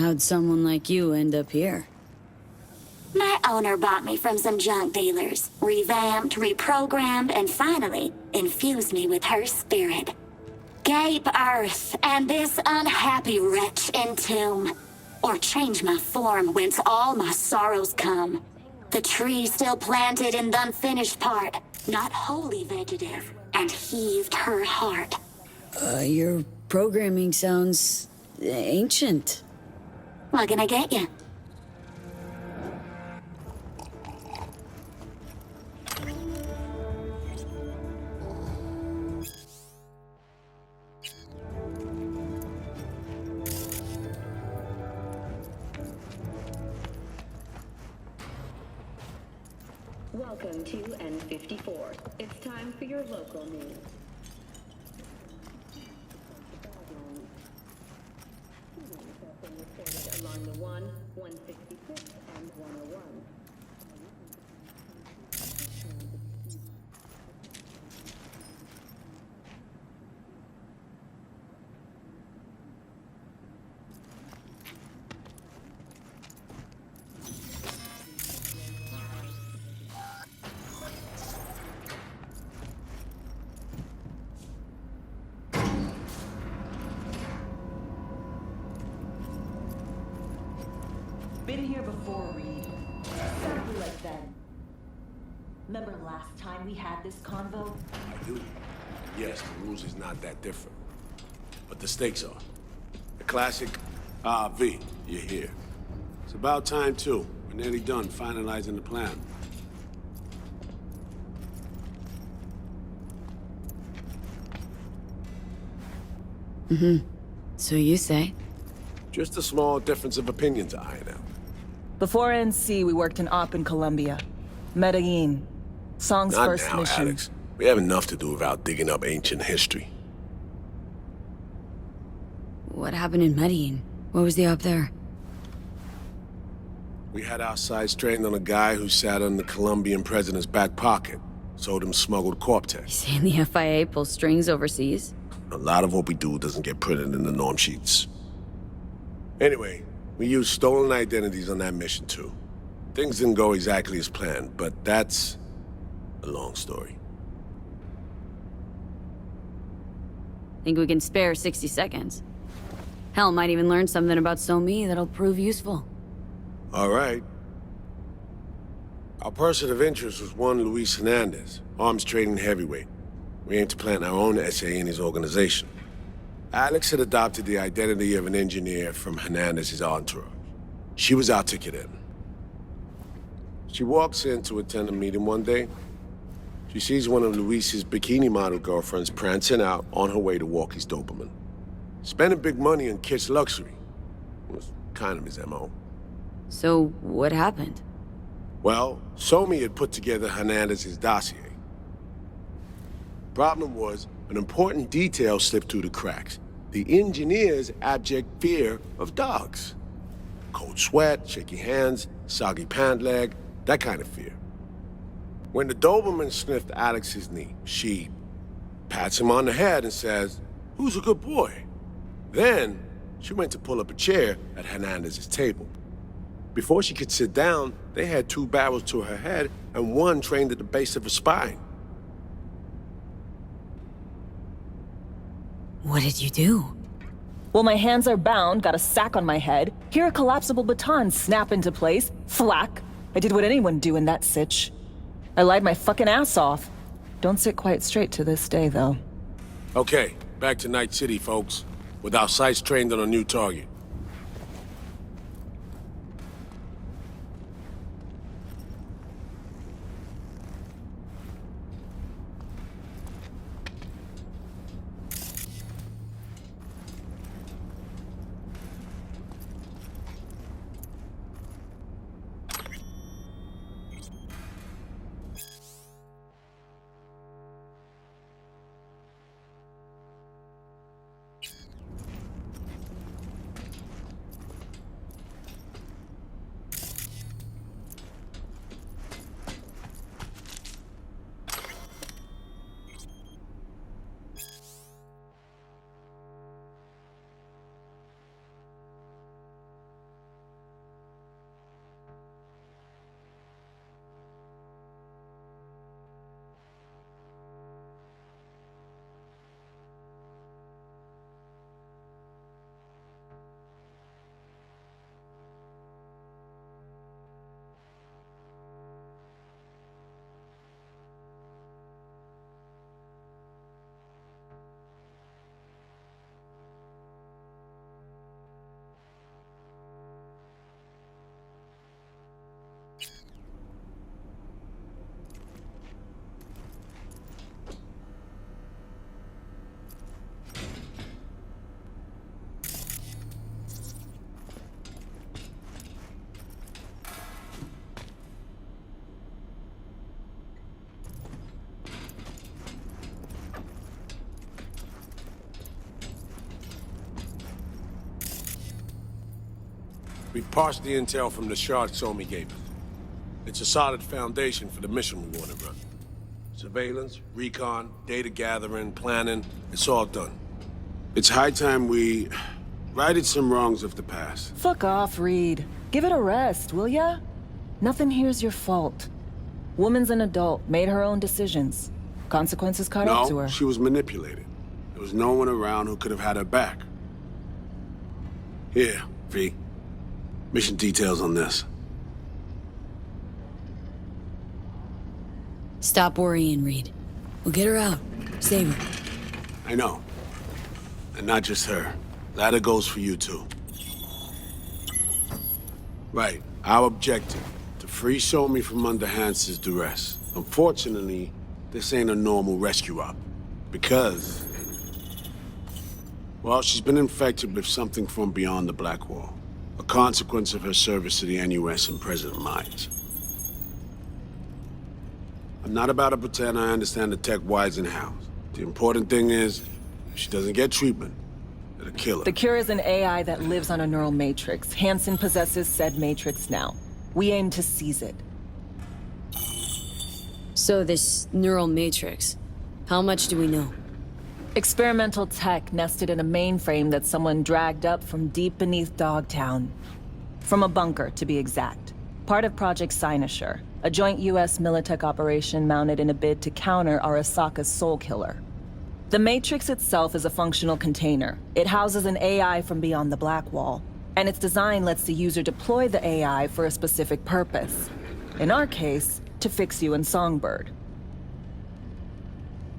How'd someone like you end up here? My owner bought me from some junk dealers, revamped, reprogrammed, and finally infused me with her spirit. Gape earth and this unhappy wretch entomb, or change my form whence all my sorrows come. The tree still planted in the unfinished part, not wholly vegetative, and heaved her heart. Your programming sounds ancient. What can I get you? Welcome to N54. It's time for your local news. Reported along the 166, and 101. Been here before, Reed. Exactly like then. Remember last time we had this convo? I do. Yes, the rules is not that different. But the stakes are. The classic, V, you're here. It's about time, too. We're nearly done finalizing the plan. So you say? Just a small difference of opinion to iron out. Before NC, we worked in Op in Colombia. Medellin. Song's Not first now, mission. Alex. We have enough to do without digging up ancient history. What happened in Medellin? What was the op there? We had our sights trained on a guy who sat on the Colombian president's back pocket. Sold him smuggled corp tech. You saying the FIA pulls strings overseas? A lot of what we do doesn't get printed in the norm sheets. Anyway, we used stolen identities on that mission too. Things didn't go exactly as planned, but that's a long story. Think we can spare 60 seconds? Hell, might even learn something about So-Me that'll prove useful. All right. Our person of interest was one Luis Hernandez, arms trading heavyweight. We aim to plant our own SA in his organization. Alex had adopted the identity of an engineer from Hernandez's entourage. She was our ticket in. She walks in to attend a meeting one day. She sees one of Luis's bikini model girlfriends prancing out on her way to walk his Doberman. Spending big money on kitsch luxury was kind of his MO. So, what happened? Well, So-Me had put together Hernandez's dossier. Problem was, an important detail slipped through the cracks. The engineer's abject fear of dogs. Cold sweat, shaky hands, soggy pant leg, that kind of fear. When the Doberman sniffed Alex's knee, she pats him on the head and says, "Who's a good boy?" Then, she went to pull up a chair at Hernandez's table. Before she could sit down, they had two barrels to her head and one trained at the base of her spine. What did you do? Well, my hands are bound, got a sack on my head. Here a collapsible baton snap into place. Thwack. I did what anyone do in that sitch. I lied my fucking ass off. Don't sit quite straight to this day, though. Okay, back to Night City, folks. With our sights trained on a new target. We've parsed the intel from the shard Somi gave us. It's a solid foundation for the mission we want to run. Surveillance, recon, data gathering, planning, it's all done. It's high time we righted some wrongs of the past. Fuck off, Reed. Give it a rest, will ya? Nothing here's your fault. Woman's an adult, made her own decisions. Consequences caught up to her. No, she was manipulated. There was no one around who could have had her back. Here, V. Mission details on this. Stop worrying, Reed. We'll get her out. Save her. I know. And not just her. Ladder goes for you, too. Right. Our objective. To free Somi from under Hansen's duress. Unfortunately, this ain't a normal rescue op. Because... well, she's been infected with something from beyond the Black Wall. A consequence of her service to the NUS and President Myers. I'm not about to pretend I understand the tech whys and hows. The important thing is, if she doesn't get treatment, it'll kill her. The cure is an AI that lives on a neural matrix. Hansen possesses said matrix now. We aim to seize it. So this neural matrix, how much do we know? Experimental tech nested in a mainframe that someone dragged up from deep beneath Dogtown. From a bunker, to be exact. Part of Project Cynosure, a joint US Militech operation mounted in a bid to counter Arasaka's Soul Killer. The Matrix itself is a functional container. It houses an AI from beyond the Black Wall, and its design lets the user deploy the AI for a specific purpose. In our case, to fix you in Songbird.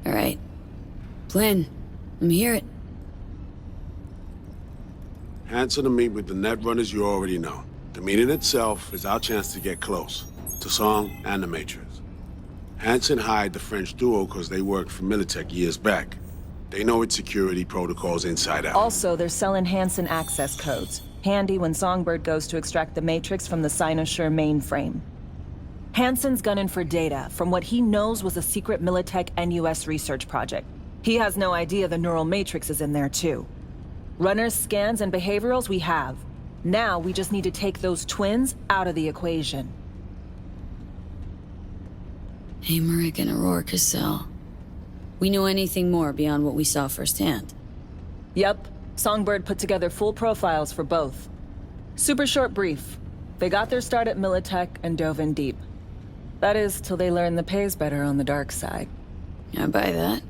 All right. Plan. Let me hear it. Hansen to meet with the net runners you already know. The meeting itself is our chance to get close. To Song and the Matrix. Hansen hired the French duo because they worked for Militech years back. They know its security protocols inside out. Also, they're selling Hansen access codes. Handy when Songbird goes to extract the Matrix from the Cynosure mainframe. Hansen's gunning for data from what he knows was a secret Militech NUS research project. He has no idea the neural matrix is in there too. Runners, scans, and behaviorals we have. Now we just need to take those twins out of the equation. Emmerich and Aurora Cassel. We know anything more beyond what we saw firsthand? Yep. Songbird put together full profiles for both. Super short brief. They got their start at Militech and dove in deep. That is, till they learned the pay's better on the dark side. I buy that.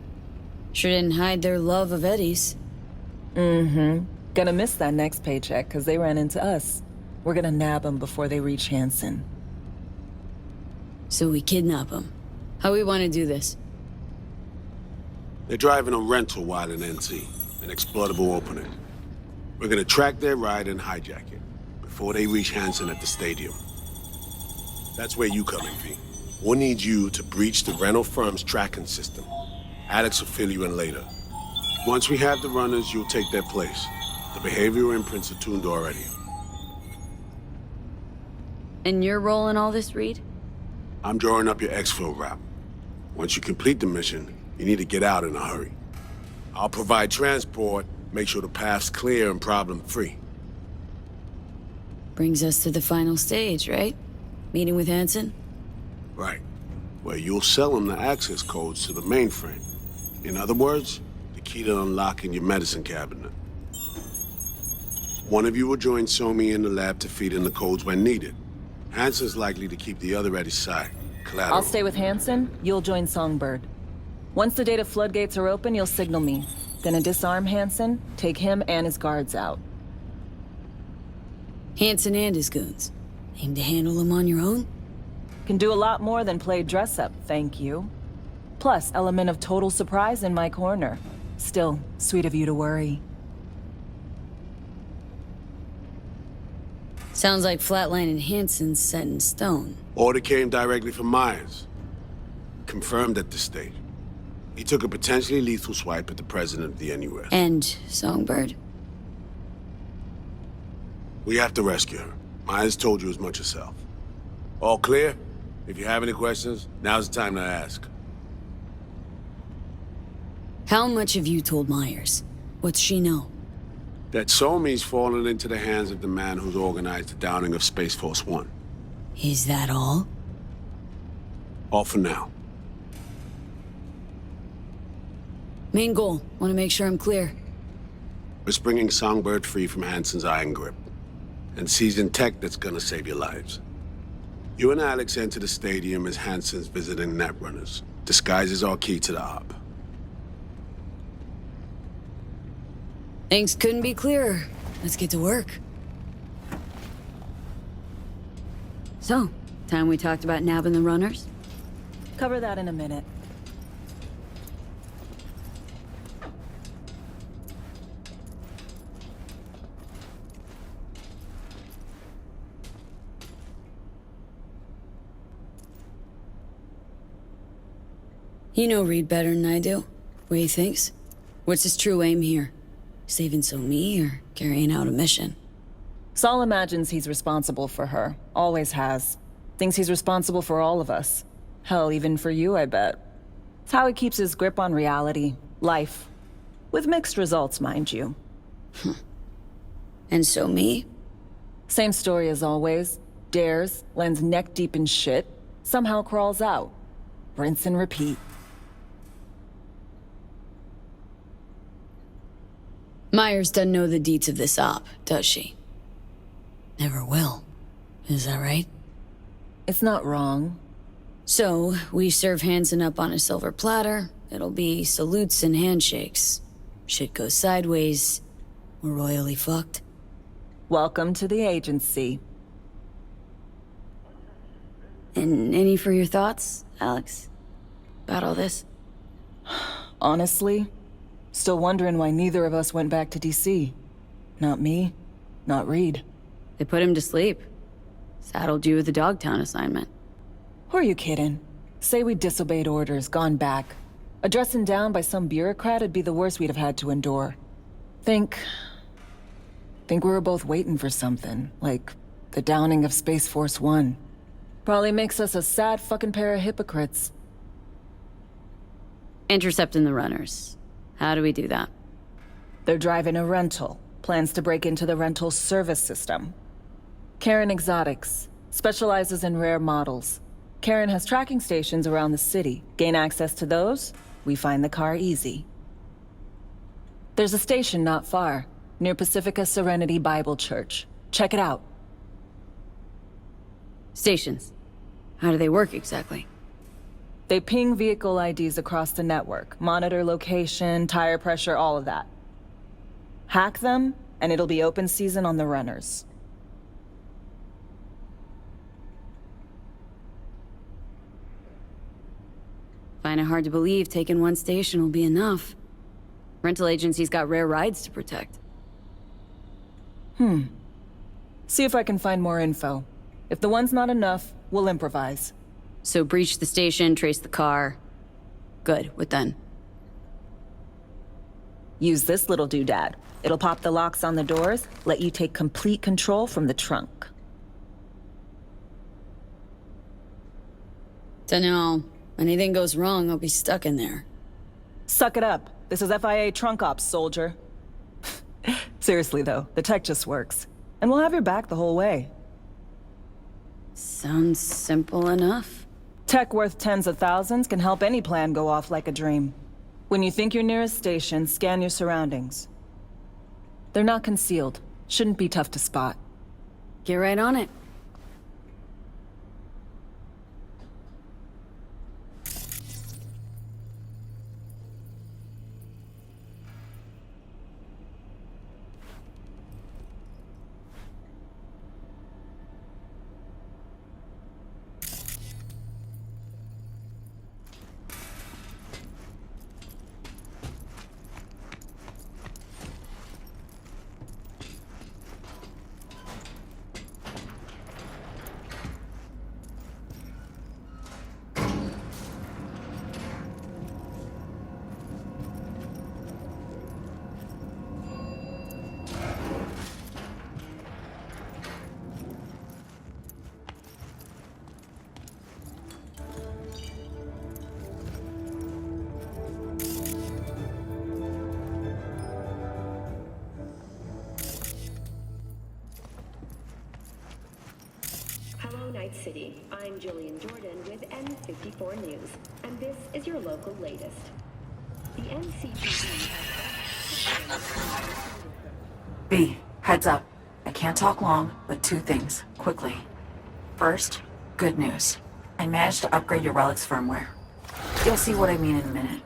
Sure didn't hide their love of Eddie's. Mm-hmm. Gonna miss that next paycheck, because they ran into us. We're gonna nab them before they reach Hansen. So we kidnap them. How we want to do this? They're driving a rental while in NC, an exploitable opening. We're gonna track their ride and hijack it, before they reach Hansen at the stadium. That's where you come in, V. We'll need you to breach the rental firm's tracking system. Alex will fill you in later. Once we have the runners, you'll take their place. The behavioral imprints are tuned already. And your role in all this, Reed? I'm drawing up your exfil route. Once you complete the mission, you need to get out in a hurry. I'll provide transport, make sure the path's clear and problem-free. Brings us to the final stage, right? Meeting with Hansen? Right. Where you'll sell him the access codes to the mainframe. In other words, the key to unlocking your medicine cabinet. One of you will join Somi in the lab to feed in the codes when needed. Hansen's likely to keep the other at his side. Collateral. I'll stay with Hansen, you'll join Songbird. Once the data floodgates are open, you'll signal me. Gonna disarm Hansen, take him and his guards out. Hansen and his goons. Aim to handle them on your own? Can do a lot more than play dress-up, thank you. Plus, element of total surprise in my corner. Still, sweet of you to worry. Sounds like flatlining Hansen's set in stone. Order came directly from Myers. Confirmed at this stage. He took a potentially lethal swipe at the president of the NUS. And Songbird. We have to rescue her. Myers told you as much herself. All clear? If you have any questions, now's the time to ask. How much have you told Myers? What's she know? That Somi's fallen into the hands of the man who's organized the downing of Space Force One. Is that all? All for now. Main goal. Want to make sure I'm clear. It's bringing Songbird free from Hansen's iron grip. And seizing tech that's gonna save your lives. You and Alex enter the stadium as Hansen's visiting netrunners. Disguise is our key to the op. Things couldn't be clearer. Let's get to work. So, time we talked about nabbing the runners? Cover that in a minute. You know Reed better than I do. What he thinks? What's his true aim here? Saving Somi or carrying out a mission? Saul imagines he's responsible for her. Always has. Thinks he's responsible for all of us. Hell, even for you, I bet. It's how he keeps his grip on reality. Life. With mixed results, mind you. And Somi? Same story as always. Dares, lands neck deep in shit, somehow crawls out. Rinse and repeat. Myers doesn't know the deets of this op, does she? Never will. Is that right? It's not wrong. So, we serve Hansen up on a silver platter. It'll be salutes and handshakes. Shit goes sideways. We're royally fucked. Welcome to the agency. And any for your thoughts, Alex? About all this? Honestly, still wondering why neither of us went back to DC. Not me, not Reed. They put him to sleep. Saddled you with the Dogtown assignment. Who are you kidding? Say we disobeyed orders, gone back. A dressing down by some bureaucrat would be the worst we'd have had to endure. Think we were both waiting for something, like the downing of Space Force One. Probably makes us a sad fucking pair of hypocrites. Intercepting the runners. How do we do that? They're driving a rental. Plans to break into the rental service system. Karen Exotics. Specializes in rare models. Karen has tracking stations around the city. Gain access to those, we find the car easy. There's a station not far, near Pacifica Serenity Bible Church. Check it out. Stations. How do they work exactly? They ping vehicle IDs across the network, monitor location, tire pressure, all of that. Hack them, and it'll be open season on the runners. Find it hard to believe taking one station will be enough. Rental agency's got rare rides to protect. See if I can find more info. If the one's not enough, we'll improvise. So breach the station, trace the car. Good, what then? Use this little doodad. It'll pop the locks on the doors, let you take complete control from the trunk. Dunno. Anything goes wrong, I'll be stuck in there. Suck it up. This is FIA trunk ops, soldier. Seriously though, the tech just works. And we'll have your back the whole way. Sounds simple enough. Tech worth tens of thousands can help any plan go off like a dream. When you think you're near a station, scan your surroundings. They're not concealed. Shouldn't be tough to spot. Get right on it. Night City. I'm Jillian Jordan with N54 News, and this is your local latest. The NCPD has... B, heads up. I can't talk long, but two things, quickly. First, good news. I managed to upgrade your Relic's firmware. You'll see what I mean in a minute.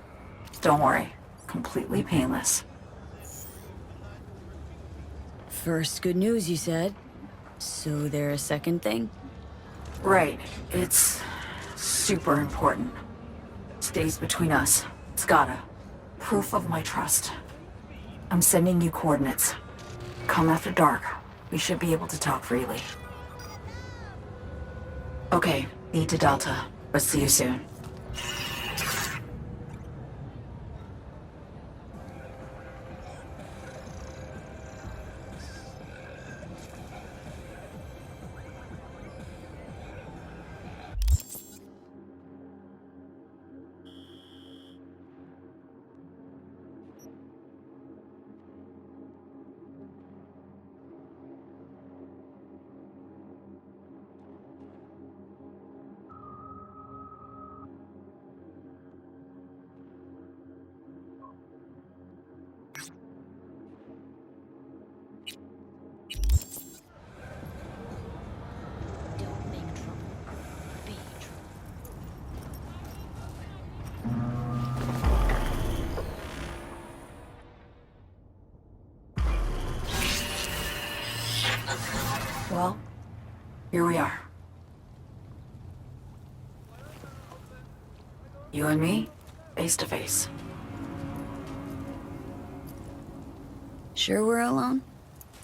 Don't worry, completely painless. First good news, you said. So there a second thing? Right, it's super important. Stays between us. It's gotta. Proof of my trust. I'm sending you coordinates. Come after dark. We should be able to talk freely. Okay, E to Delta. But see you soon. Well, here we are. You and me, face to face. Sure we're alone?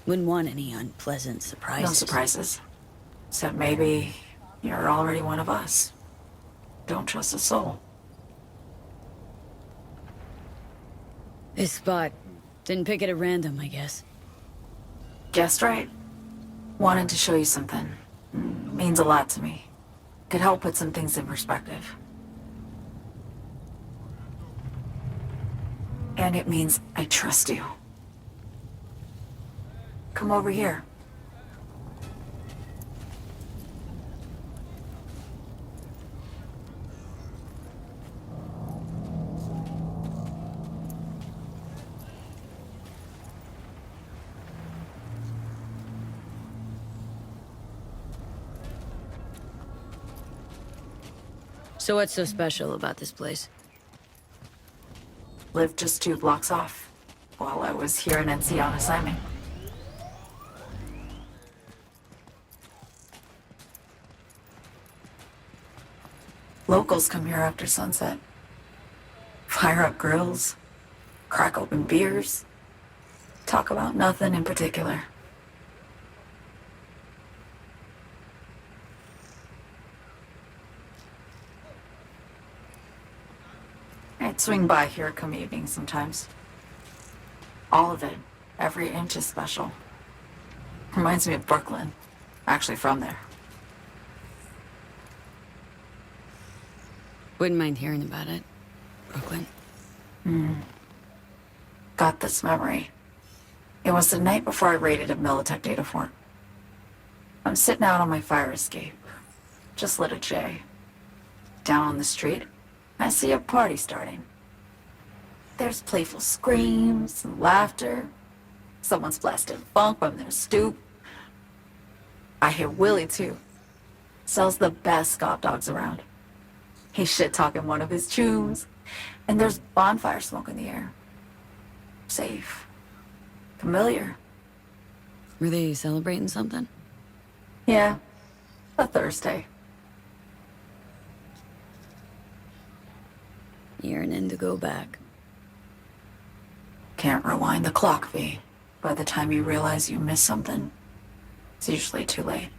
Wouldn't want any unpleasant surprises. No surprises. Except maybe you're already one of us. Don't trust a soul. This spot. Didn't pick it at random, I guess. Guessed right. Wanted to show you something. Means a lot to me. Could help put some things in perspective. And it means I trust you. Come over here. So what's so special about this place? Lived just 2 blocks off, while I was here in NC on assignment. Locals come here after sunset. Fire up grills, crack open beers, talk about nothing in particular. I'd swing by here come evening sometimes. All of it, every inch is special. Reminds me of Brooklyn. Actually from there. Wouldn't mind hearing about it. Brooklyn. Got this memory. It was the night before I raided a Militech data fort. I'm sitting out on my fire escape. Just lit a J. Down on the street, I see a party starting. There's playful screams and laughter. Someone's blasting funk from their stoop. I hear Willie, too. Sells the best Scott dogs around. He's shit-talking one of his tunes. And there's bonfire smoke in the air. Safe. Familiar. Were they celebrating something? Yeah. A Thursday. Yearning to go back. Can't rewind the clock, V. By the time you realize you missed something, it's usually too late.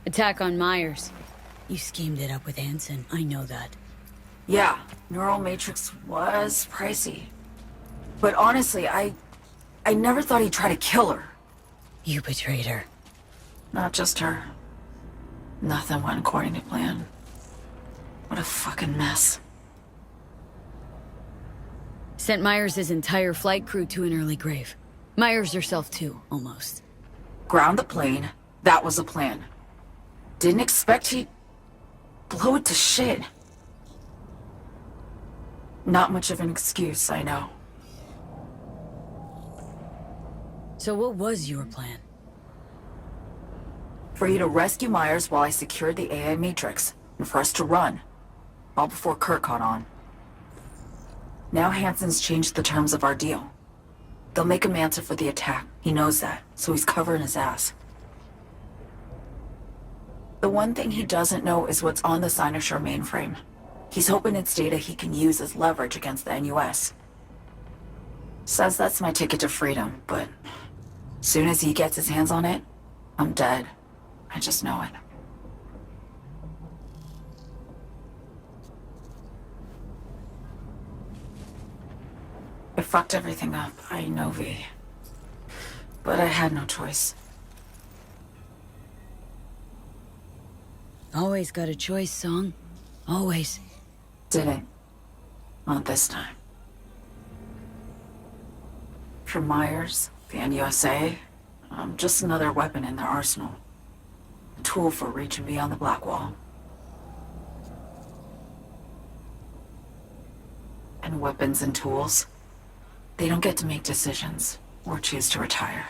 Attack on Myers. You schemed it up with Hansen, I know that. Yeah, Neural Matrix was pricey. But honestly, I never thought he'd try to kill her. You betrayed her. Not just her. Nothing went according to plan. What a fucking mess. Sent Myers' entire flight crew to an early grave. Myers herself too, almost. Ground the plane. That was the plan. Didn't expect he'd blow it to shit. Not much of an excuse, I know. So what was your plan? For you to rescue Myers while I secured the AI Matrix, and for us to run. All before Kurt caught on. Now Hansen's changed the terms of our deal. They'll make him answer for the attack. He knows that, so he's covering his ass. The one thing he doesn't know is what's on the Cynosure mainframe. He's hoping it's data he can use as leverage against the NUS. Says that's my ticket to freedom, but soon as he gets his hands on it, I'm dead. I just know it. I fucked everything up, I know, V. But I had no choice. Always got a choice, Song. Always. Didn't. Not this time. For Myers, the NUSA, I'm just another weapon in their arsenal. A tool for reaching beyond the Black Wall. And weapons and tools, they don't get to make decisions or choose to retire.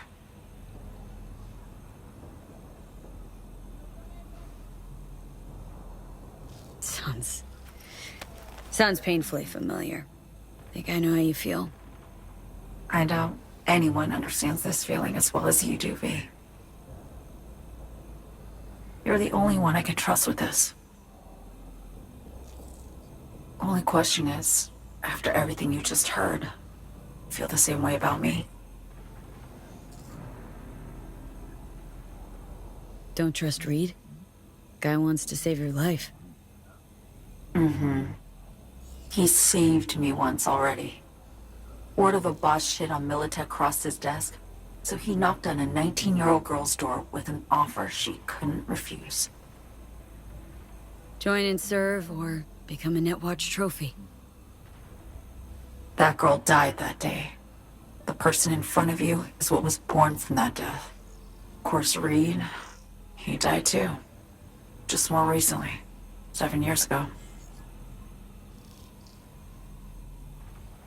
Sounds painfully familiar. Think I know how you feel? I doubt anyone understands this feeling as well as you do, V. You're the only one I can trust with this. Only question is, after everything you just heard, feel the same way about me? Don't trust Reed? Guy wants to save your life. Mm-hmm. He saved me once already. Word of a boss shit on Militech crossed his desk, so he knocked on a 19-year-old girl's door with an offer she couldn't refuse. Join and serve, or become a Netwatch trophy. That girl died that day. The person in front of you is what was born from that death. Of course, Reed, he died too. Just more recently. 7 years ago.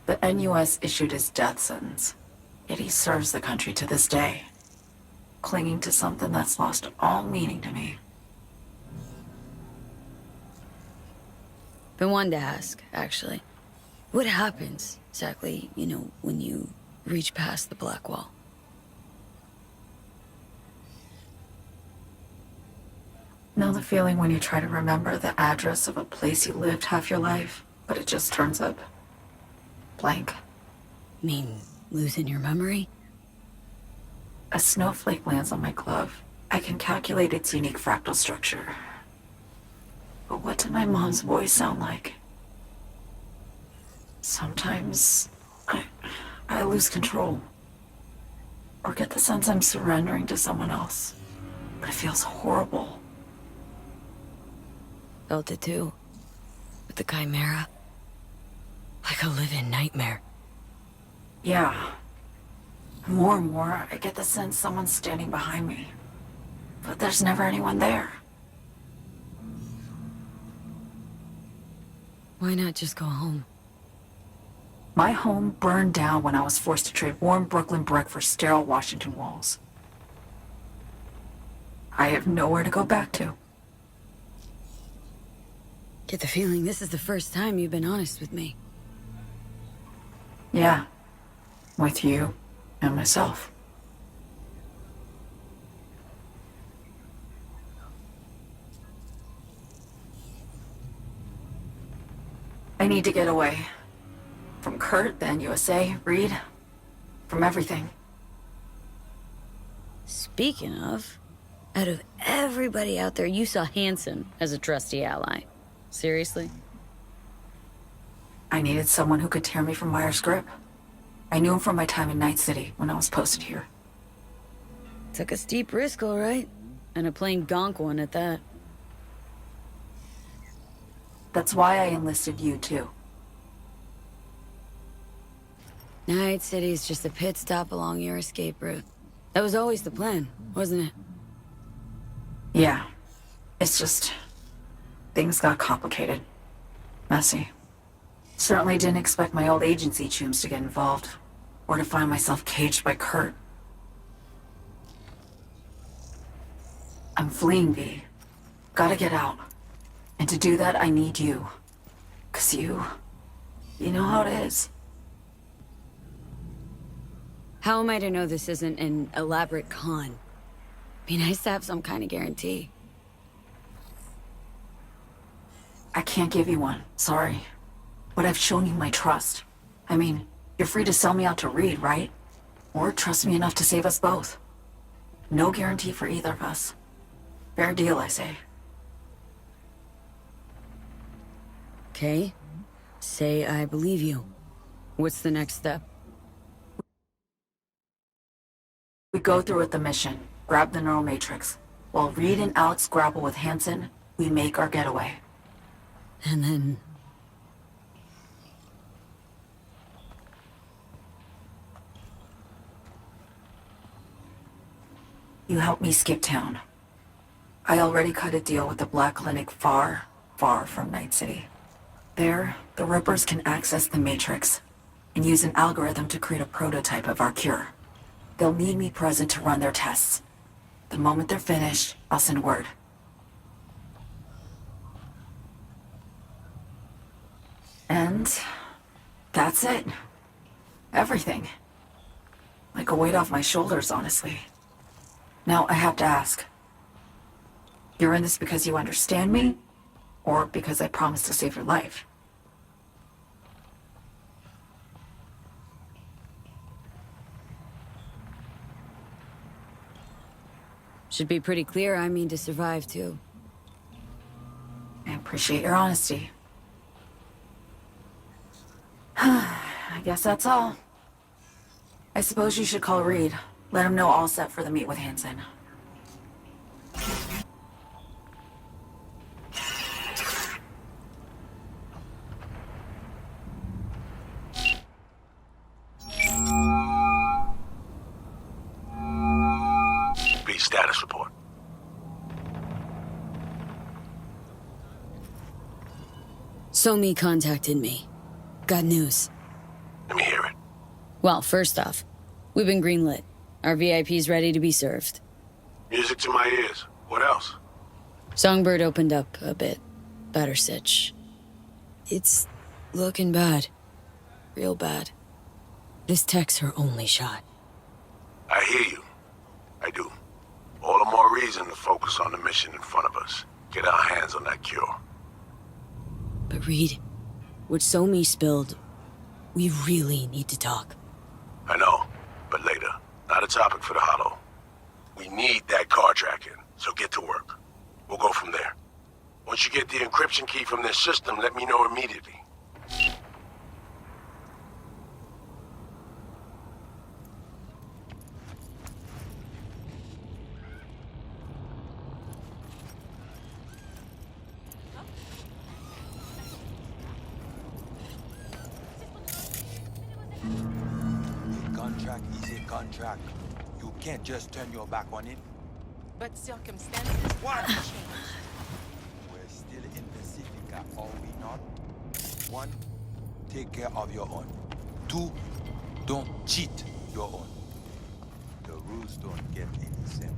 The NUS issued his death sentence, yet he serves the country to this day, clinging to something that's lost all meaning to me. Been one to ask, actually. What happens, exactly, when you reach past the Black Wall? Know the feeling when you try to remember the address of a place you lived half your life, but it just turns up blank? Mean losing your memory? A snowflake lands on my glove. I can calculate its unique fractal structure. But what did my mom's voice sound like? Sometimes I lose control. Or get the sense I'm surrendering to someone else. But it feels horrible. Felt it too. With the Chimera. Like a living nightmare. Yeah. More and more, I get the sense someone's standing behind me. But there's never anyone there. Why not just go home? My home burned down when I was forced to trade warm Brooklyn brick for sterile Washington walls. I have nowhere to go back to. Get the feeling this is the first time you've been honest with me. Yeah. With you and myself. I need to get away. From Kurt, then USA, Reed. From everything. Speaking of, out of everybody out there, you saw Hansen as a trusty ally. Seriously? I needed someone who could tear me from Myers' grip. I knew him from my time in Night City when I was posted here. Took a steep risk, all right. And a plain gonk one at that. That's why I enlisted you, too. Night City's just a pit stop along your escape route. That was always the plan, wasn't it? Yeah. It's just... things got complicated. Messy. Certainly didn't expect my old agency chooms to get involved. Or to find myself caged by Kurt. I'm fleeing, V. Gotta get out. And to do that, I need you. 'Cause you know how it is. How am I to know this isn't an elaborate con? Be nice to have some kind of guarantee. I can't give you one, sorry. But I've shown you my trust. I mean, you're free to sell me out to Reed, right? Or trust me enough to save us both. No guarantee for either of us. Fair deal, I say. Okay. Say I believe you. What's the next step? We go through with the mission, grab the neural matrix. While Reed and Alex grapple with Hansen, we make our getaway. And then... You help me skip town. I already cut a deal with the Black Clinic far, far from Night City. There, the Rippers can access the Matrix and use an algorithm to create a prototype of our cure. They'll need me present to run their tests. The moment they're finished, I'll send word. And that's it. Everything. Like a weight off my shoulders, honestly. Now, I have to ask. You're in this because you understand me? Or because I promised to save your life? Should be pretty clear I mean to survive, too. I appreciate your honesty. I guess that's all. I suppose you should call Reed. Let him know all set for the meet with Hansen. B, status report. Somi contacted me. Got news. Let me hear it. Well, first off, we've been greenlit. Our VIP's ready to be served. Music to my ears. What else? Songbird opened up a bit. Better sitch. It's looking bad. Real bad. This tech's her only shot. I hear you. I do. All the more reason to focus on the mission in front of us. Get our hands on that cure. But Reed, what Somi spilled, we really need to talk. I know, but later. Not a topic for the Hollow. We need that car tracking, so get to work. We'll go from there. Once you get the encryption key from this system, let me know immediately. Contract is a contract. You can't just turn your back on it. But circumstances What? have changed. We're still in Pacifica, are we not? 1, take care of your own. 2, don't cheat your own. The rules don't get any simpler.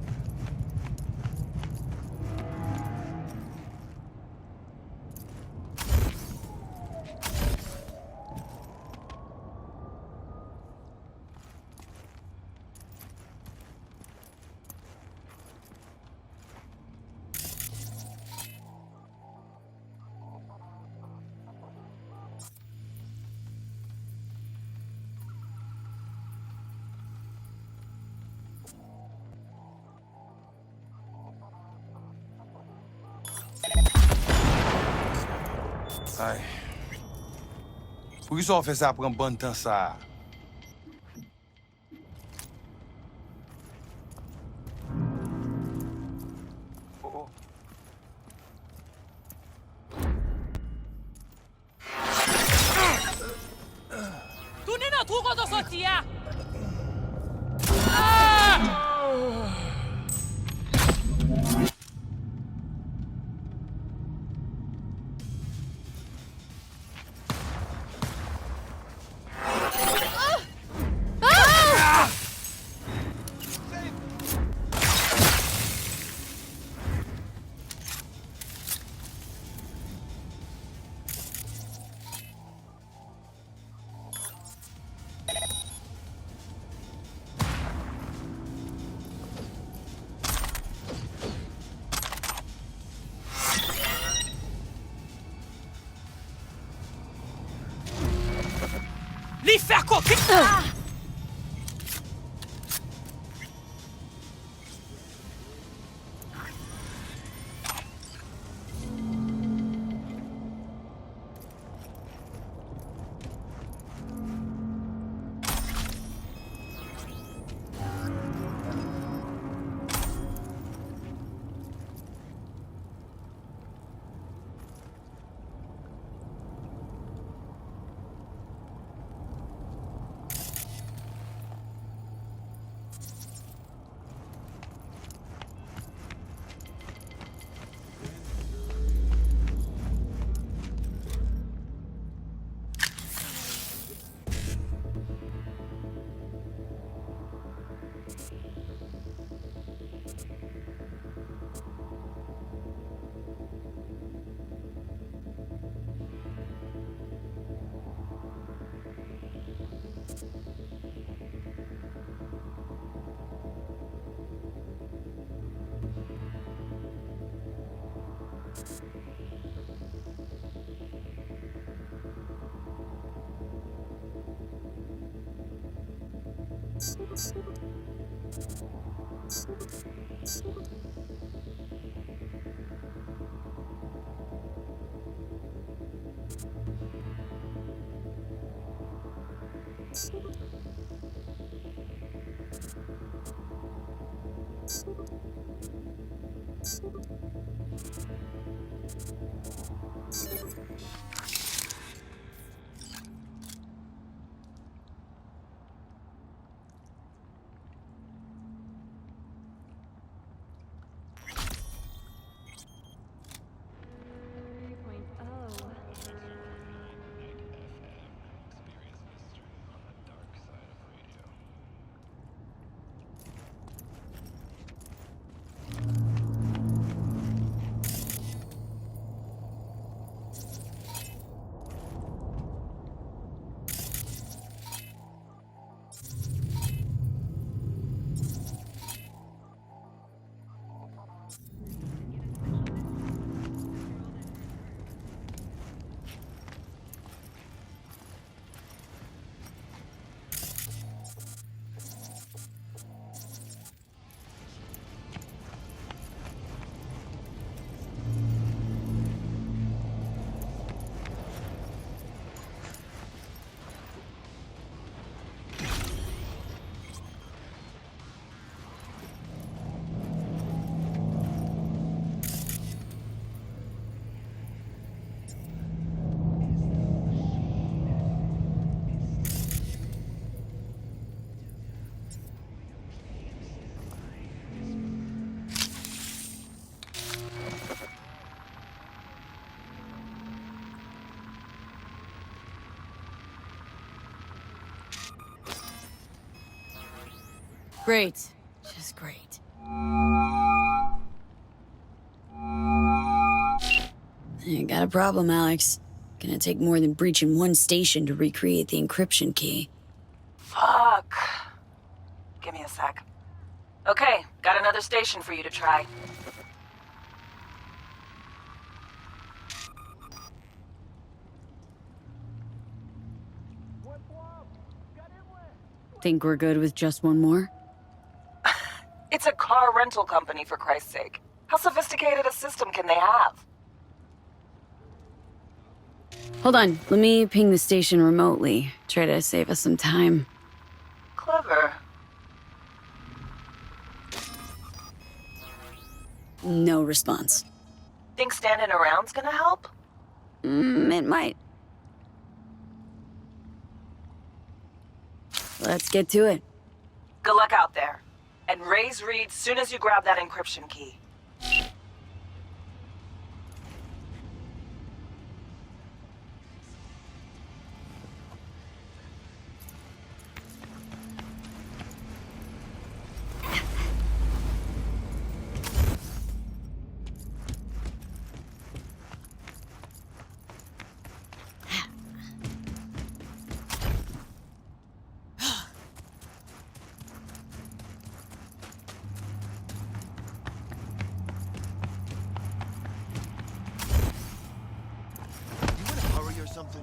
Ay. Pou ki so fè sa pran bon tan sa? 너 죽어도 띠야. 아! Li faire quoi? Great. Just great. You got a problem, Alex. Gonna take more than breaching one station to recreate the encryption key. Fuck. Give me a sec. Okay, got another station for you to try. Think we're good with just one more? It's a car rental company, for Christ's sake. How sophisticated a system can they have? Hold on, let me ping the station remotely. Try to save us some time. Clever. No response. Think standing around's gonna help? It might. Let's get to it. Good luck out there. And raise Reed soon as you grab that encryption key. Something.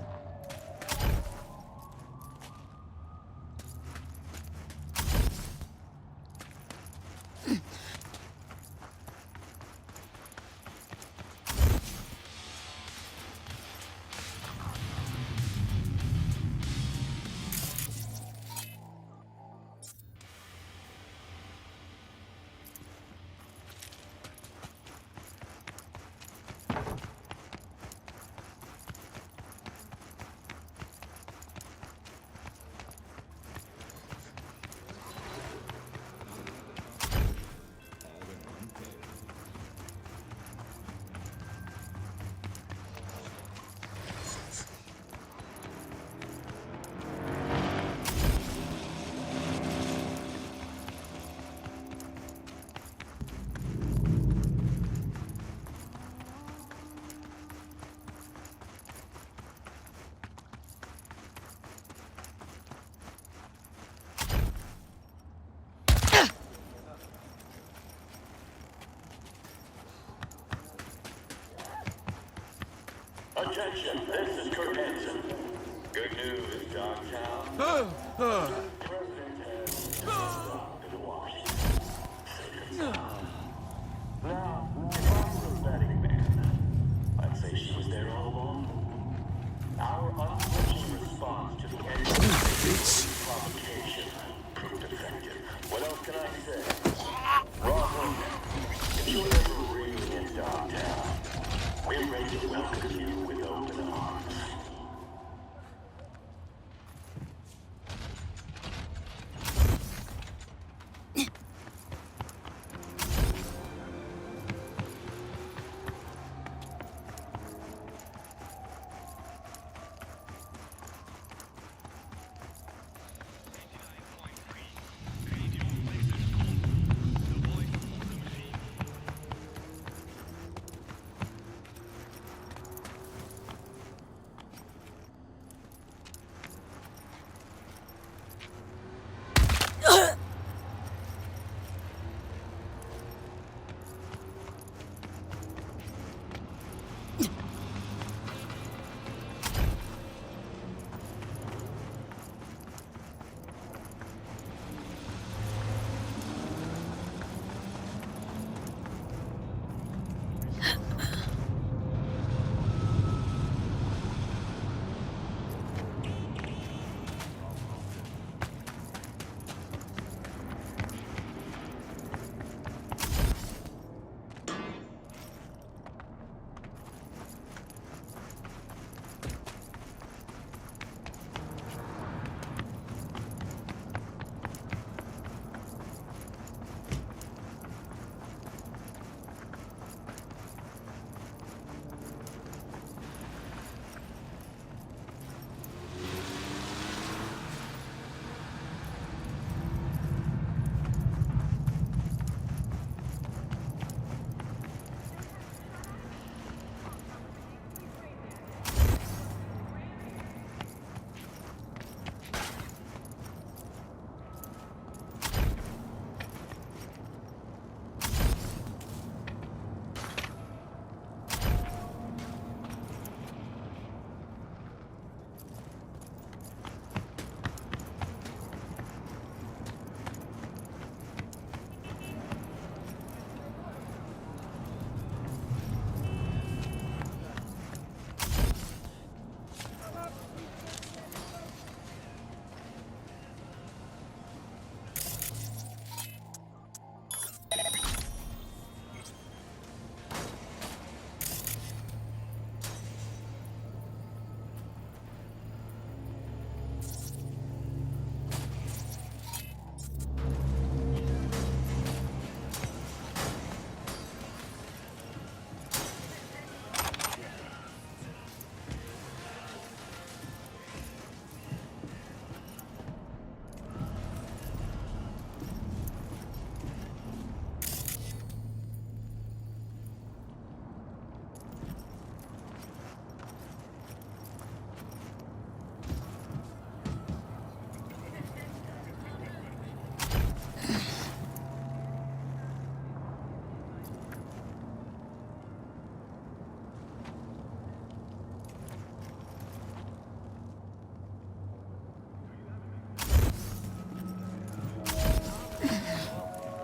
Attention, this is Kurt Hansen. Good news, Dogtown. President has to Washington. Now, if I were a betting man, I'd say she was there all along. Our unflinching response to the end of provocation proved effective. What else can I say? Bravo. If you're ever really in Dogtown, we're ready to welcome you with open arms.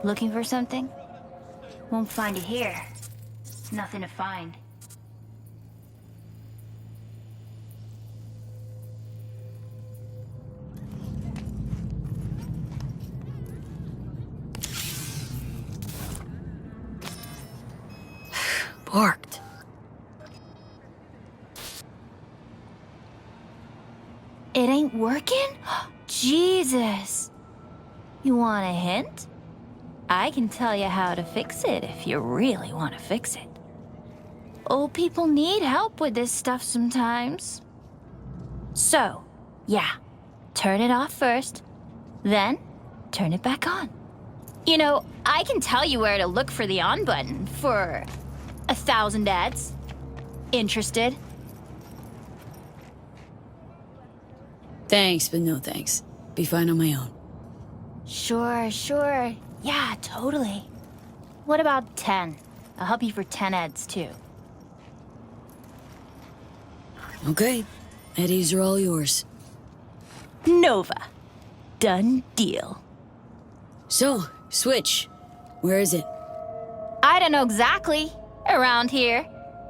Looking for something? Won't find it here. Nothing to find. Barked. It ain't working? Jesus. You want a hint? I can tell you how to fix it if you really want to fix it. Old people need help with this stuff sometimes. So, yeah, turn it off first, then turn it back on. You know, I can tell you where to look for the on button for 1,000 ads. Interested? Thanks, but no thanks. Be fine on my own. Sure. Yeah, totally. What about 10? I'll help you for 10 ads, too. Okay. Eddies are all yours. Nova. Done deal. So, Switch. Where is it? I don't know exactly. Around here.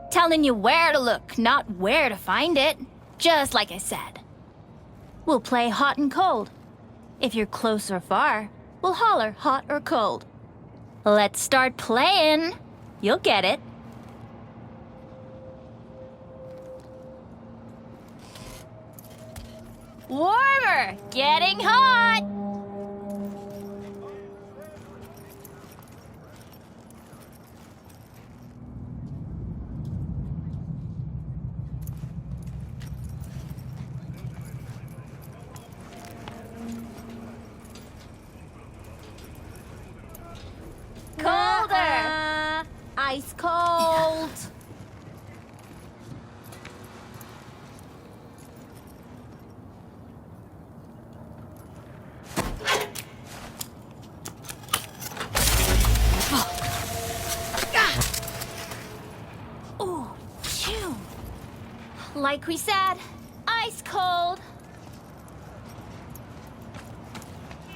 Telling you where to look, not where to find it. Just like I said. We'll play hot and cold. If you're close or far, we'll holler hot or cold. Let's start playing. You'll get it. Warmer! Getting hot! Colder! Ice cold! Ooh, phew. Like we said, ice cold.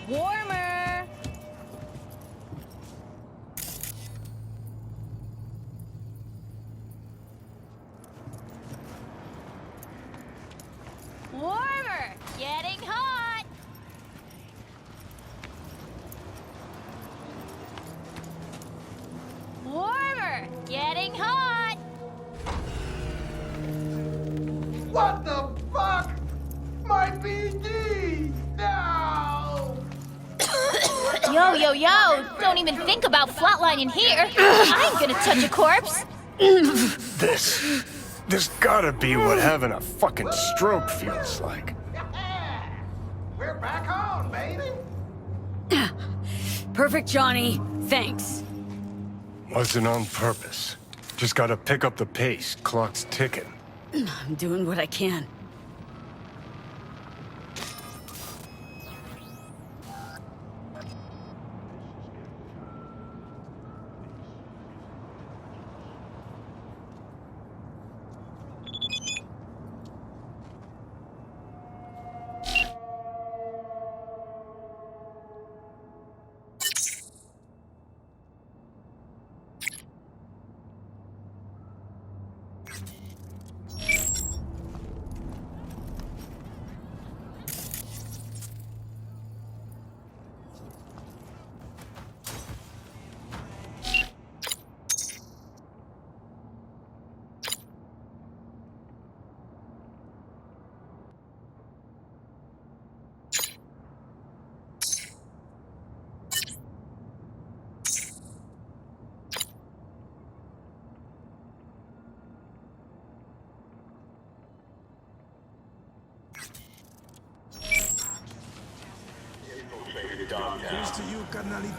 Warmer. Warmer. Getting hot. Warmer. Getting hot. What the fuck? My BD! No! Yo. Don't even think about flatlining here. I ain't gonna touch a corpse. This gotta be what having a fucking stroke feels like. We're back on, baby! Perfect, Johnny. Thanks. Wasn't on purpose. Just gotta pick up the pace. Clock's ticking. I'm doing what I can.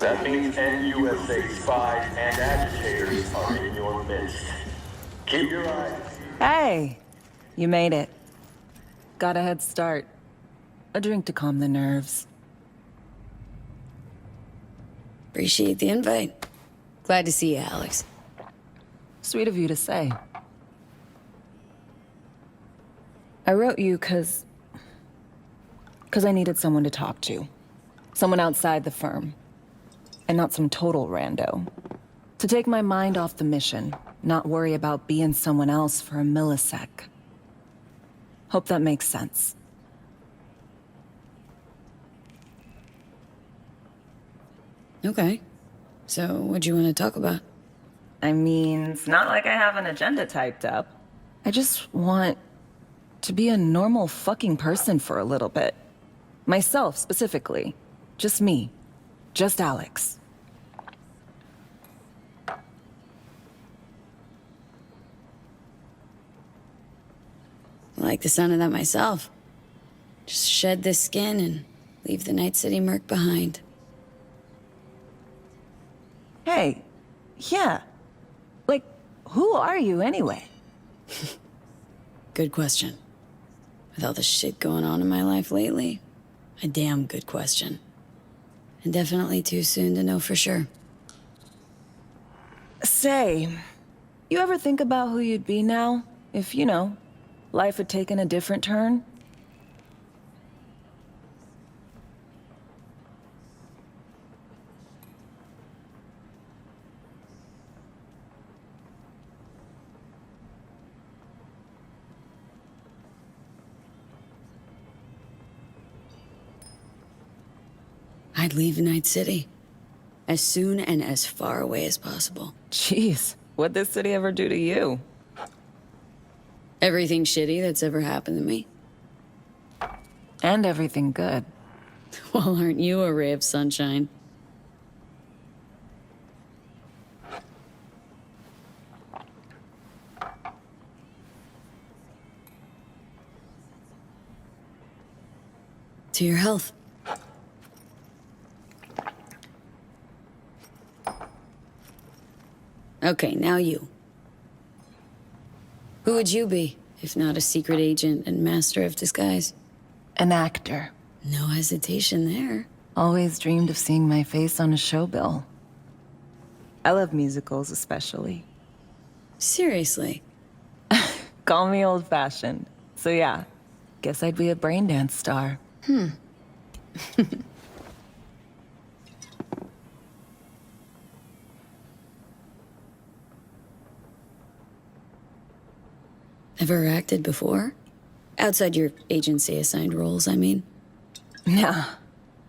That means NUSA spies and agitators are in your midst. Keep your eyes. Hey, you made it. Got a head start. A drink to calm the nerves. Appreciate the invite. Glad to see you, Alex. Sweet of you to say. I wrote you because I needed someone to talk to. Someone outside the firm. and not some total rando. To take my mind off the mission, not worry about being someone else for a millisec. Hope that makes sense. Okay. So, what do you want to talk about? I mean, it's not like I have an agenda typed up. I just want to be a normal fucking person for a little bit. Myself, specifically. Just me. Just Alex. I like the sound of that myself. Just shed this skin and leave the Night City murk behind. Hey, yeah. Like, who are you anyway? Good question. With all the shit going on in my life lately, a damn good question. And definitely too soon to know for sure. Say, you ever think about who you'd be now? If, you know, life had taken a different turn? I'd leave Night City. As soon and as far away as possible. Jeez, what'd this city ever do to you? Everything shitty that's ever happened to me. And everything good. Well, aren't you a ray of sunshine? To your health. Okay, now you. Who would you be, if not a secret agent and master of disguise? An actor. No hesitation there. Always dreamed of seeing my face on a show bill. I love musicals, especially. Seriously? Call me old-fashioned. So yeah, guess I'd be a brain dance star. Ever acted before? Outside your agency-assigned roles, I mean. Nah,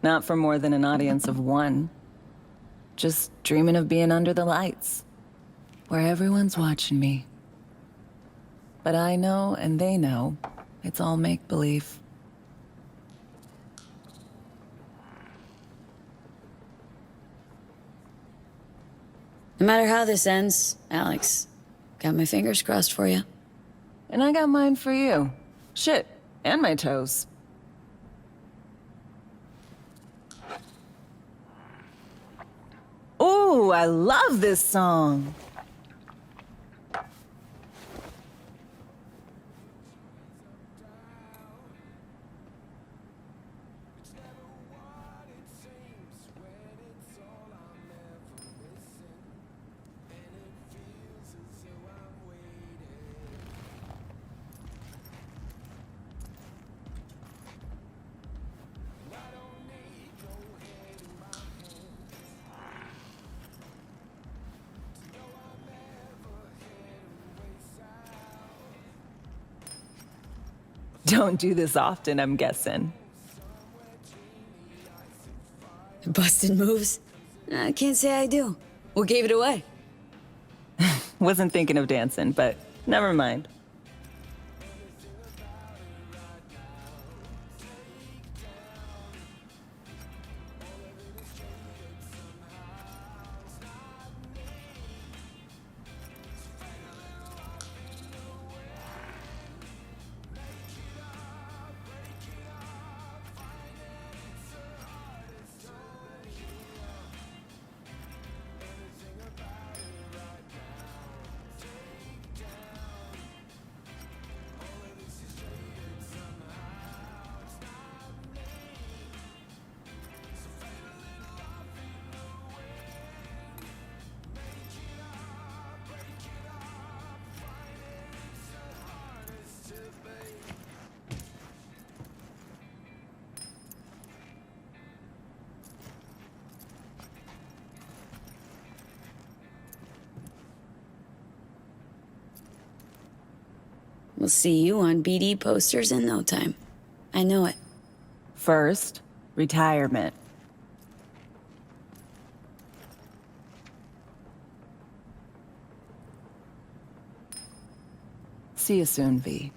not for more than an audience of one. Just dreaming of being under the lights, where everyone's watching me. But I know, and they know, it's all make-believe. No matter how this ends, Alex, got my fingers crossed for you. And I got mine for you. Shit, and my toes. Ooh, I love this song. Don't do this often, I'm guessing. Busted moves? I can't say I do. What gave it away? Wasn't thinking of dancing, but never mind. We'll see you on BD posters in no time. I know it. First, retirement. See you soon, V.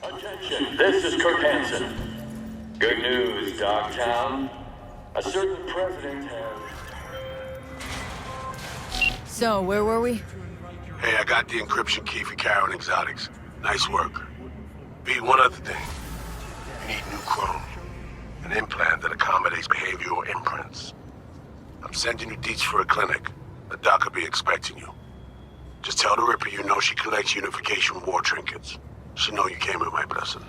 Attention, this is Hansen. Good news, Dogtown. A certain president has... So, where were we? Hey, I got the encryption key for Karen Exotics. Nice work. B, one other thing. You need new chrome. An implant that accommodates behavioral imprints. I'm sending you deets for a clinic. The doc will be expecting you. Just tell the Ripper you know she collects unification war trinkets. She'll know you came with my blessing.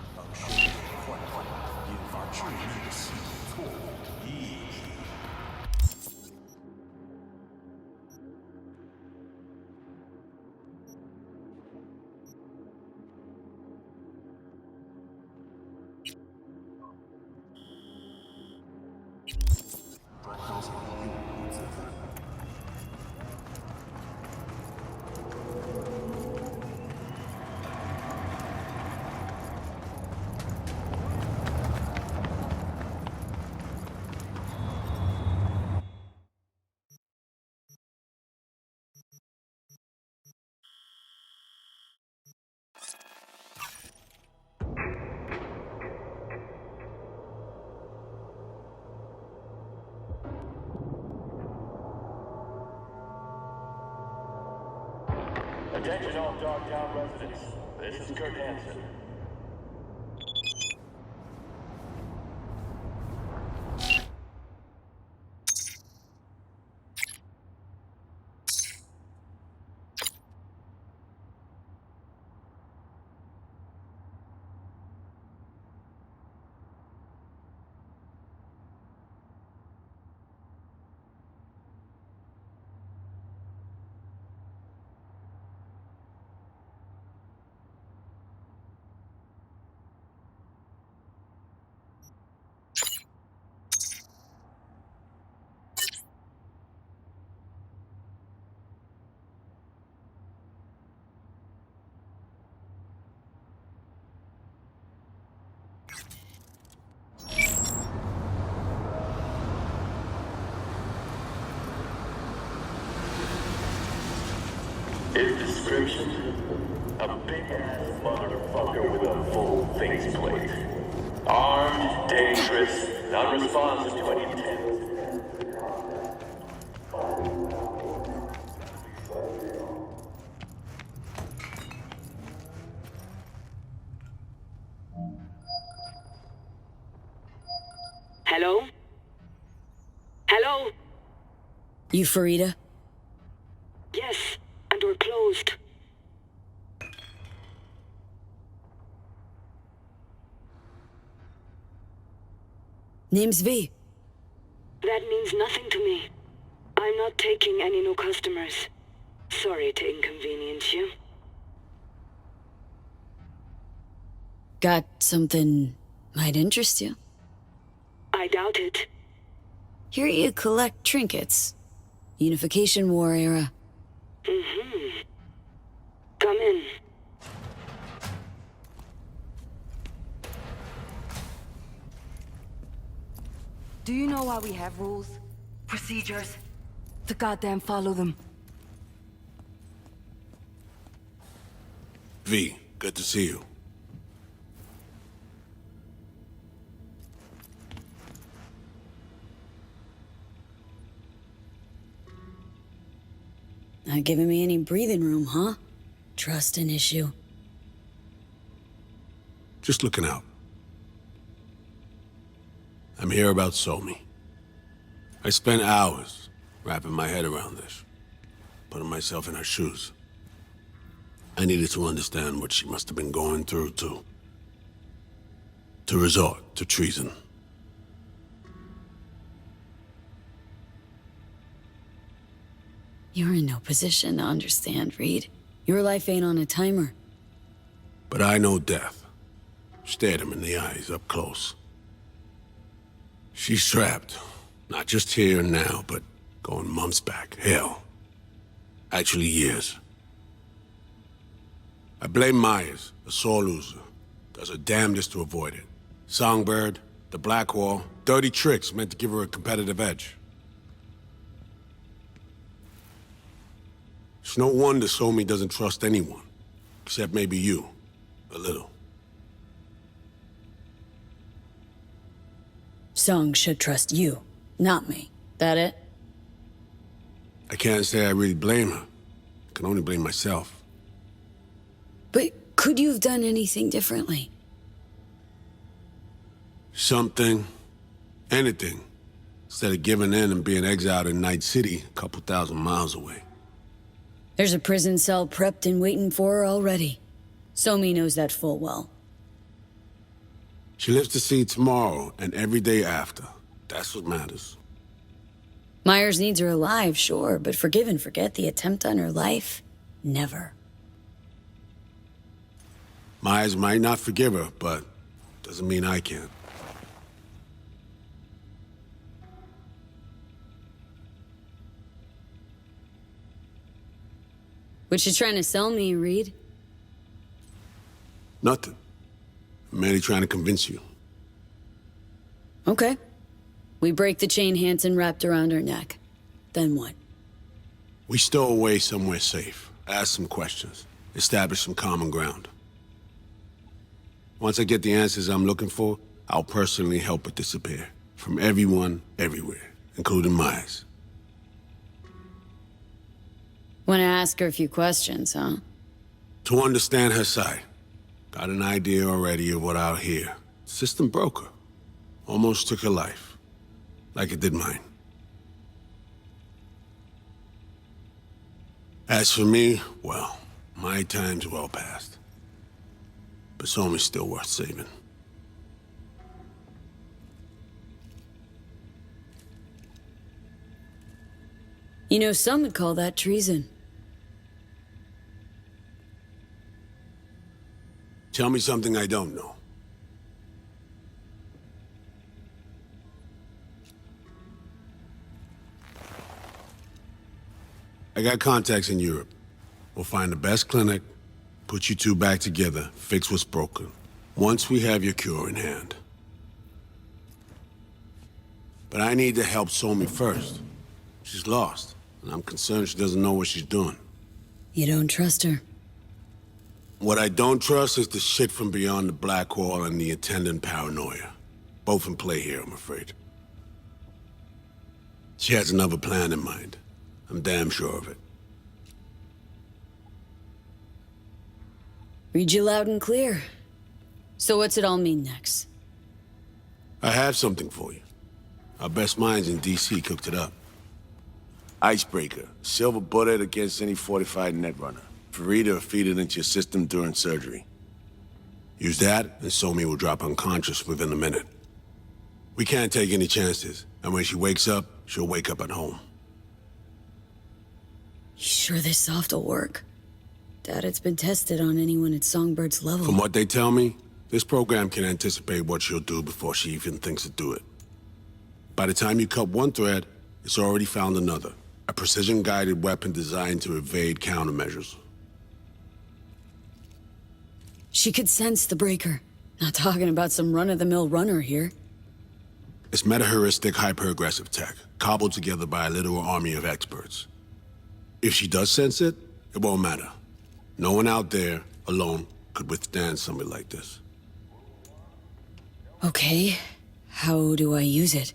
Attention all Dogtown residents. This is Hansen. His description? A big-ass motherfucker with a full faceplate. Armed, dangerous, non-responsive to any intent. Hello? Hello? You Farida? Yes, and we're closed. Name's V. That means nothing to me. I'm not taking any new customers. Sorry to inconvenience you. Got something might interest you? I doubt it. Here you collect trinkets. Unification War era. Mm-hmm. Come in. Do you know why we have rules? Procedures? To goddamn follow them. V, good to see you. Not giving me any breathing room, huh? Trust an issue. Just looking out. I'm here about Somi. I spent hours wrapping my head around this, putting myself in her shoes. I needed to understand what she must have been going through to resort to treason. You're in no position to understand, Reed. Your life ain't on a timer. But I know death. Stared him in the eyes up close. She's trapped. Not just here and now, but going months back. Hell. Actually years. I blame Myers, a sore loser. Does her damnedest to avoid it. Songbird, the Black Wall, dirty tricks meant to give her a competitive edge. It's no wonder Somi doesn't trust anyone. Except maybe you. A little. Song should trust you, not me. That it? I can't say I really blame her. I can only blame myself. But could you have done anything differently? Something. Anything. Instead of giving in and being exiled in Night City, a couple thousand miles away. There's a prison cell prepped and waiting for her already. Somi knows that full well. She lives to see tomorrow and every day after. That's what matters. Myers needs her alive, sure, but forgive and forget the attempt on her life? Never. Myers might not forgive her, but doesn't mean I can't. What you trying to sell me, Reed? Nothing. I'm merely trying to convince you. Okay. We break the chain Hansen wrapped around her neck. Then what? We stow away somewhere safe, ask some questions, establish some common ground. Once I get the answers I'm looking for, I'll personally help it disappear. From everyone, everywhere, including Myers. Wanna ask her a few questions, huh? To understand her side. Got an idea already of what I'll hear. System broke her. Almost took her life. Like it did mine. As for me, well, my time's well past. But Somi's still worth saving. You know, some would call that treason. Tell me something I don't know. I got contacts in Europe. We'll find the best clinic, put you two back together, fix what's broken. Once we have your cure in hand. But I need to help Somi first. She's lost, and I'm concerned she doesn't know what she's doing. You don't trust her? What I don't trust is the shit from beyond the Black Wall and the attendant paranoia. Both in play here, I'm afraid. She has another plan in mind. I'm damn sure of it. Read you loud and clear. So what's it all mean next? I have something for you. Our best minds in DC cooked it up. Icebreaker. Silver bullet against any fortified netrunner. Farida feed it into your system during surgery. Use that, and Somi will drop unconscious within a minute. We can't take any chances, and when she wakes up, she'll wake up at home. You sure this soft will work? Doubt it's been tested on anyone at Songbird's level. From what they tell me, this program can anticipate what she'll do before she even thinks to do it. By the time you cut one thread, it's already found another. A precision-guided weapon designed to evade countermeasures. She could sense the breaker. Not talking about some run-of-the-mill runner here. It's meta-heuristic hyper-aggressive tech, cobbled together by a literal army of experts. If she does sense it, it won't matter. No one out there, alone, could withstand something like this. Okay, how do I use it?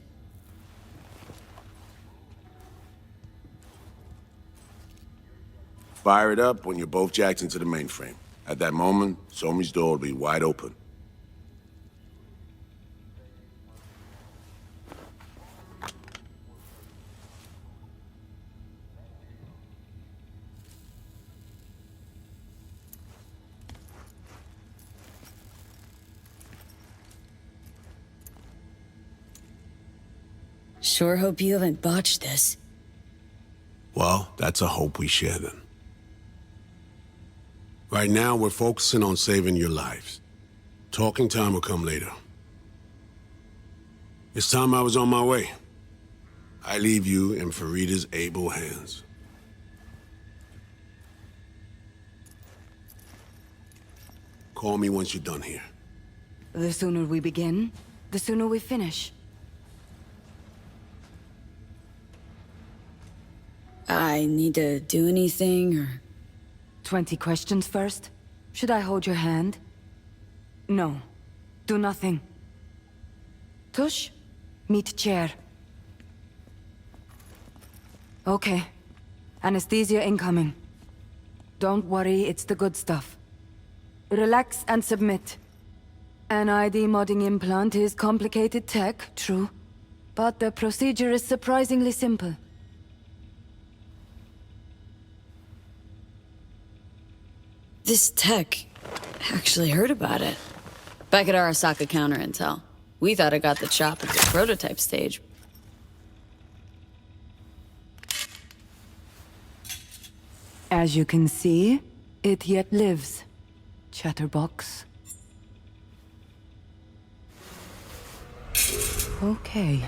Fire it up when you're both jacked into the mainframe. At that moment, Somi's door will be wide open. Sure hope you haven't botched this. Well, that's a hope we share then. Right now, we're focusing on saving your lives. Talking time will come later. It's time I was on my way. I leave you in Farida's able hands. Call me once you're done here. The sooner we begin, the sooner we finish. I need to do anything, or... 20 questions first? Should I hold your hand? No. Do nothing. Tush, meet chair. Okay. Anesthesia incoming. Don't worry, it's the good stuff. Relax and submit. An ID modding implant is complicated tech, true. But the procedure is surprisingly simple. This tech actually heard about it. Back at Arasaka Counter Intel. We thought it got the chop at the prototype stage. As you can see, it yet lives. Chatterbox. Okay.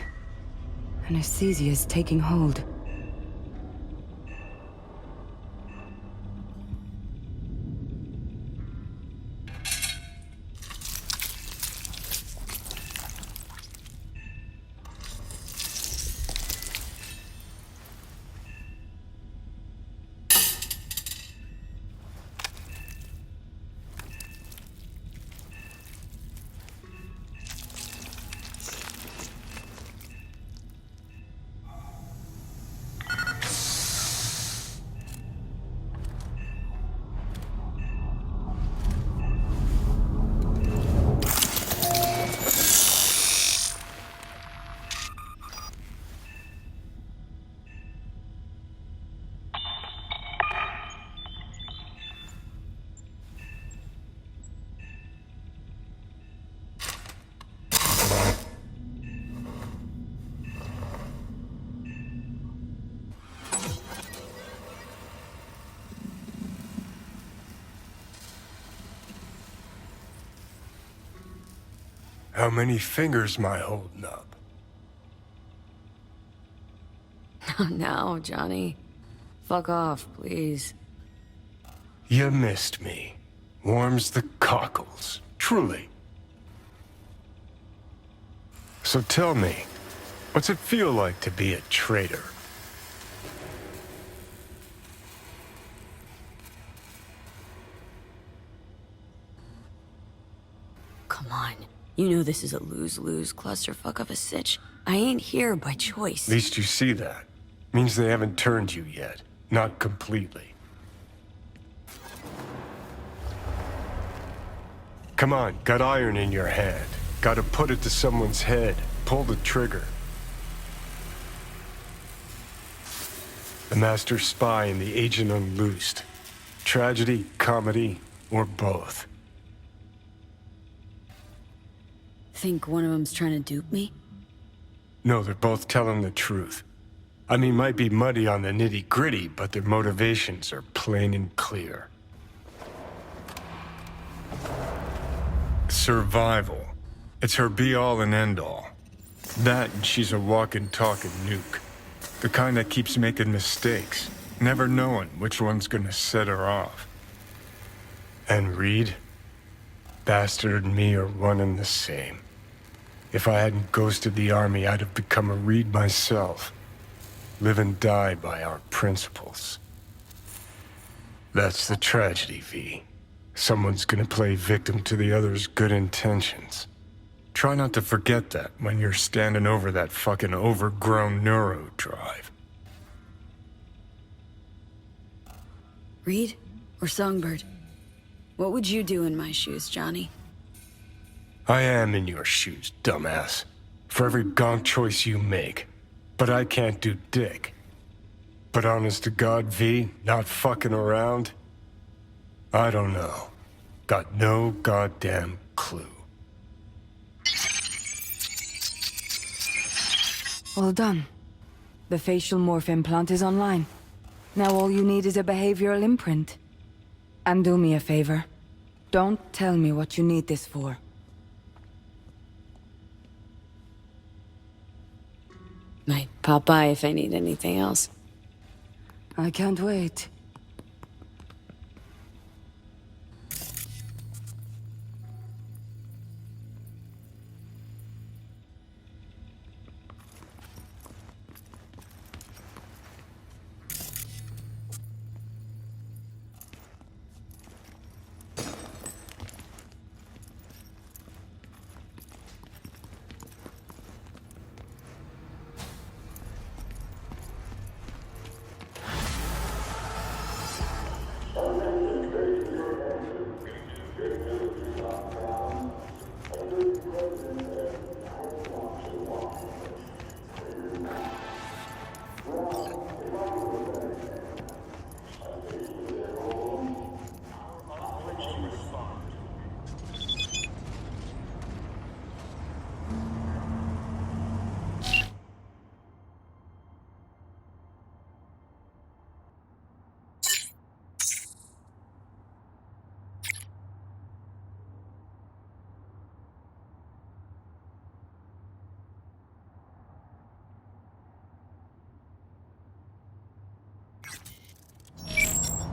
Anesthesia is taking hold. How many fingers am I holding up? No, Johnny. Fuck off, please. You missed me. Warms the cockles, truly. So tell me, what's it feel like to be a traitor? Come on. You know this is a lose-lose clusterfuck of a sitch. I ain't here by choice. At least you see that. Means they haven't turned you yet. Not completely. Come on, got iron in your hand. Gotta put it to someone's head. Pull the trigger. The master spy and the agent unloosed. Tragedy, comedy, or both. Think one of them's trying to dupe me? No, they're both telling the truth. I mean, might be muddy on the nitty-gritty, but their motivations are plain and clear. Survival. It's her be-all and end-all. That and she's a walking, talking nuke. The kind that keeps making mistakes, never knowing which one's gonna set her off. And Reed? Bastard and me are one and the same. If I hadn't ghosted the army, I'd have become a Reed myself. Live and die by our principles. That's the tragedy, V. Someone's gonna play victim to the other's good intentions. Try not to forget that when you're standing over that fucking overgrown neuro drive. Reed or Songbird? What would you do in my shoes, Johnny? I am in your shoes, dumbass. For every gonk choice you make. But I can't do dick. But honest to God, V, not fucking around? I don't know. Got no goddamn clue. All done. The facial morph implant is online. Now all you need is a behavioral imprint. And do me a favor. Don't tell me what you need this for. Might pop by if I need anything else. I can't wait.